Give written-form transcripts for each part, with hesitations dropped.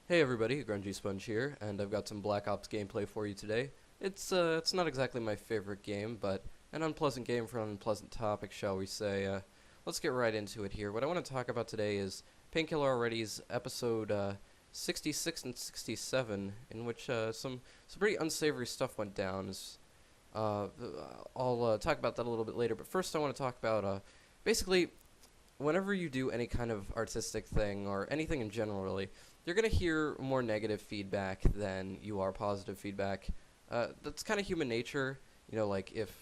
Hey everybody, Grungy Sponge here, and I've got some Black Ops gameplay for you today. It's not exactly my favorite game, but an unpleasant game for an unpleasant topic, shall we say. Let's get right into it here. What I want to talk about today is Painkiller Already's episode 66 and 67, in which some pretty unsavory stuff went down. I'll talk about that a little bit later, but first I want to talk about basically whenever you do any kind of artistic thing or anything in general, really, you're going to hear more negative feedback than you are positive feedback. That's kind of human nature. Like if,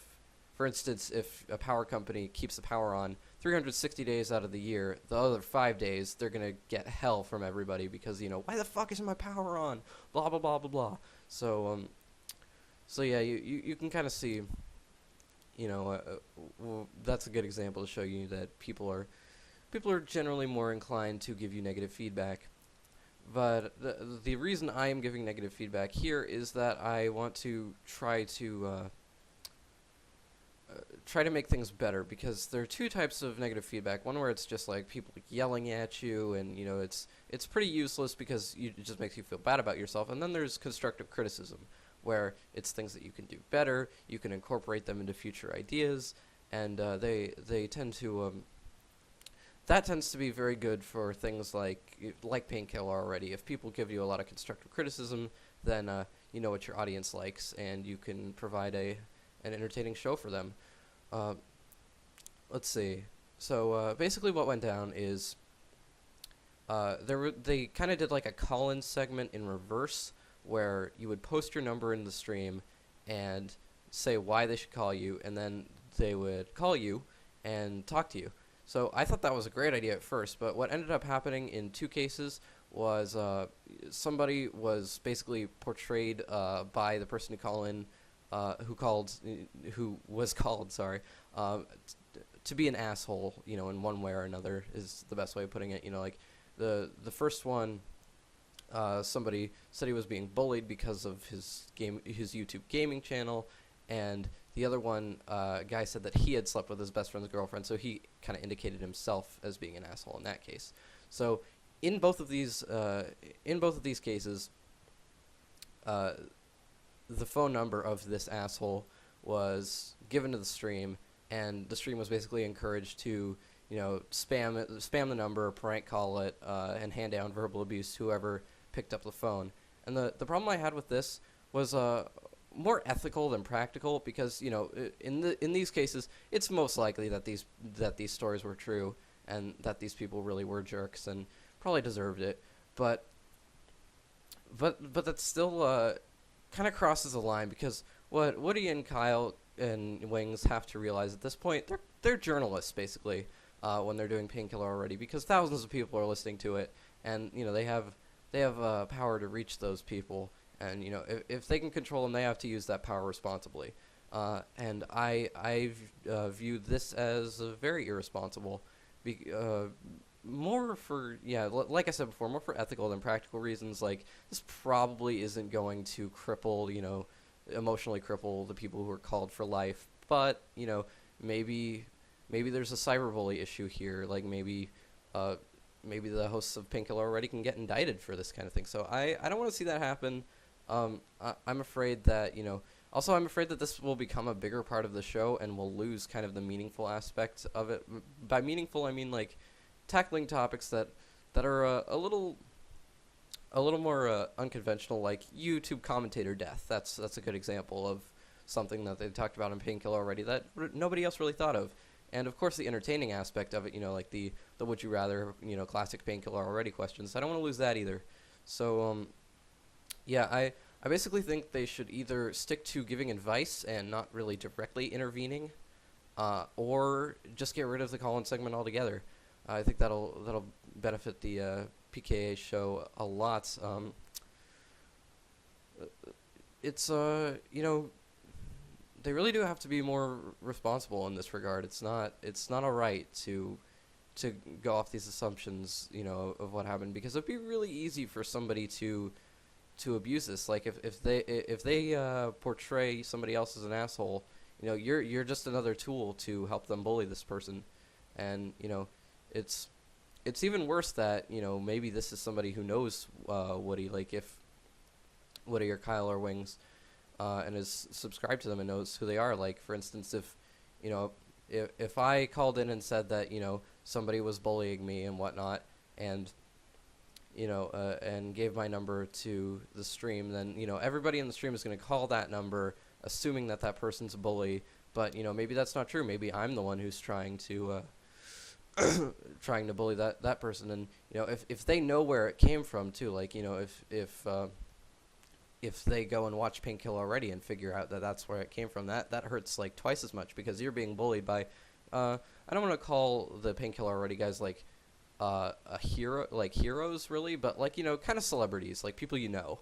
for instance, if a power company keeps the power on 360 days out of the year, the other 5 days, they're going to get hell from everybody because, why the fuck isn't my power on? Blah, blah, blah, blah, blah. So yeah, you can kind of see, that's a good example to show you that people are generally more inclined to give you negative feedback. But the reason I am giving negative feedback here is that I want to try to make things better, because there are two types of negative feedback. One where it's just like people yelling at you, and it's pretty useless because it just makes you feel bad about yourself. And then there's constructive criticism, where it's things that you can do better, you can incorporate them into future ideas, and they tend to that tends to be very good for things like Painkiller Already. If people give you a lot of constructive criticism, then you know what your audience likes, and you can provide an entertaining show for them. Let's see. So basically, what went down is they kind of did like a call-in segment in reverse, where you would post your number in the stream and say why they should call you, and then they would call you and talk to you. So I thought that was a great idea at first, but what ended up happening in two cases was somebody was basically portrayed by the person who was called, sorry, to be an asshole, in one way or another is the best way of putting it. Like the first one, somebody said he was being bullied because of his YouTube gaming channel, and the other one, guy said that he had slept with his best friend's girlfriend, so he kind of indicated himself as being an asshole in that case. So in both of these cases, the phone number of this asshole was given to the stream, and the stream was basically encouraged to, spam the number, prank call it, and hand down verbal abuse to whoever picked up the phone. And the problem I had with this was more ethical than practical, because in these cases it's most likely that these stories were true, and that these people really were jerks and probably deserved it, but that still kind of crosses the line, because what Woody and Kyle and Wings have to realize at this point, they're journalists basically, when they're doing Painkiller Already, because thousands of people are listening to it, and they have power to reach those people. And if they can control them, they have to use that power responsibly. And I view this as very irresponsible. More for like I said before, more for ethical than practical reasons. Like, this probably isn't going to cripple, emotionally cripple the people who are called for life. But maybe there's a cyberbully issue here. Like maybe the hosts of Painkiller Already can get indicted for this kind of thing. So I don't want to see that happen. I'm afraid that, also I'm afraid that this will become a bigger part of the show, and we'll lose kind of the meaningful aspect of it. By meaningful, I mean like tackling topics that are a little more unconventional, like YouTube commentator death. That's a good example of something that they talked about in Painkiller Already that nobody else really thought of. And of course the entertaining aspect of it, like the would you rather, classic Painkiller Already questions. I don't want to lose that either. So yeah, I basically think they should either stick to giving advice and not really directly intervening, or just get rid of the call-in segment altogether. I think that'll benefit the PKA show a lot. It's they really do have to be more responsible in this regard. It's not alright to go off these assumptions, of what happened, because it'd be really easy for somebody to abuse this. Like if they portray somebody else as an asshole, you're just another tool to help them bully this person, and it's it's even worse that maybe this is somebody who knows Woody, like if Woody or Kyle or Wings, and is subscribed to them and knows who they are. Like for instance, if you know if I called in and said that somebody was bullying me and whatnot, and and gave my number to the stream, then everybody in the stream is going to call that number, assuming that that person's a bully. But maybe that's not true. Maybe I'm the one who's trying to trying to bully that person. And if they know where it came from too, like if they go and watch Painkiller already and figure out that that's where it came from, that hurts like twice as much, because you're being bullied by I don't want to call the Painkiller already guys like a hero, like heroes really, but like kind of celebrities, like people yeah,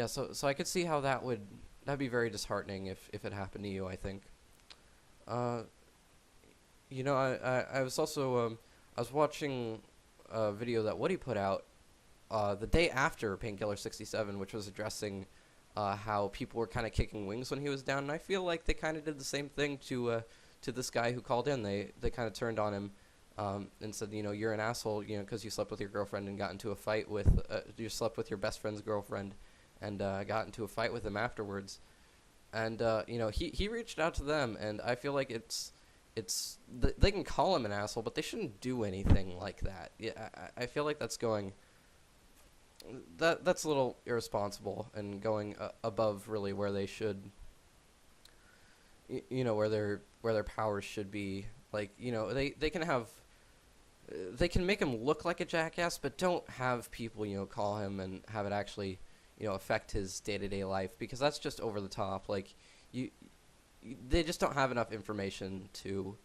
so I could see how that'd be very disheartening if it happened to you, I think. I was also I was watching a video that Woody put out the day after Painkiller 67, which was addressing how people were kind of kicking Wings when he was down, and I feel like they kind of did the same thing to this guy who called in. They kind of turned on him and said, you're an asshole, because you slept with your girlfriend and got into a fight with you slept with your best friend's girlfriend and got into a fight with him afterwards. And he reached out to them, and I feel like they can call him an asshole, but they shouldn't do anything like that. Yeah, I feel like that's a little irresponsible and going above really where they should, where their powers should be. Like they can make him look like a jackass, but don't have people call him and have it actually affect his day-to-day life, because that's just over the top. Like they just don't have enough information to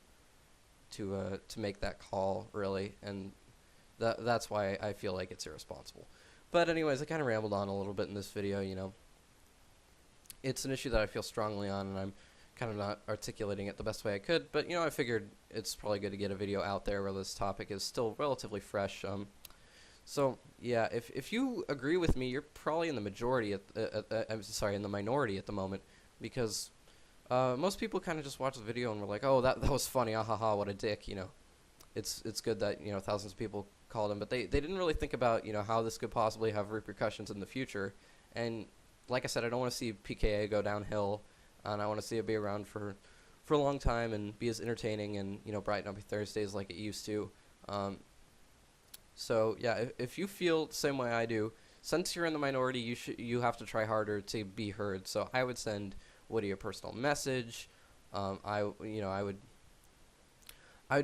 make that call really, and that's why I feel like it's irresponsible. But anyways, I kind of rambled on a little bit in this video. It's an issue that I feel strongly on, and I'm kind of not articulating it the best way I could, but I figured it's probably good to get a video out there where this topic is still relatively fresh. So yeah, if you agree with me, you're probably in the majority in the minority at the moment, because most people kind of just watch the video and were like, oh, that was funny, ahaha, what a dick. It's good that thousands of people called him, but they didn't really think about how this could possibly have repercussions in the future. And like I said, I don't want to see PKA go downhill, and I want to see it be around for a long time and be as entertaining and brighten up your Thursdays like it used to. So yeah, if you feel the same way I do, since you're in the minority, you have to try harder to be heard. So I would send Woody a personal message. I would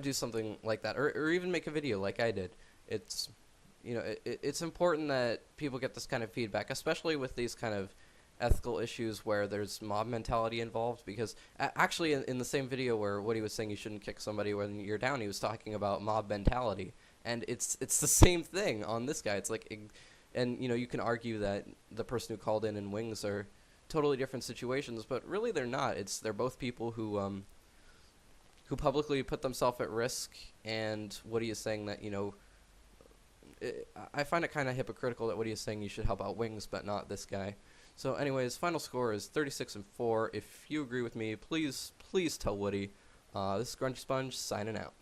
do something like that, or even make a video like I did. It's it's important that people get this kind of feedback, especially with these kind of ethical issues where there's mob mentality involved, because actually in the same video where Woody was saying you shouldn't kick somebody when you're down, he was talking about mob mentality, and it's the same thing on this guy. It's like, and you can argue that the person who called in Wings are totally different situations, but really they're not. They're both people who publicly put themselves at risk, and Woody is saying that I find it kind of hypocritical that Woody is saying you should help out Wings but not this guy. So anyways, final score is 36-4. If you agree with me, please tell Woody. This is Grungy Sponge signing out.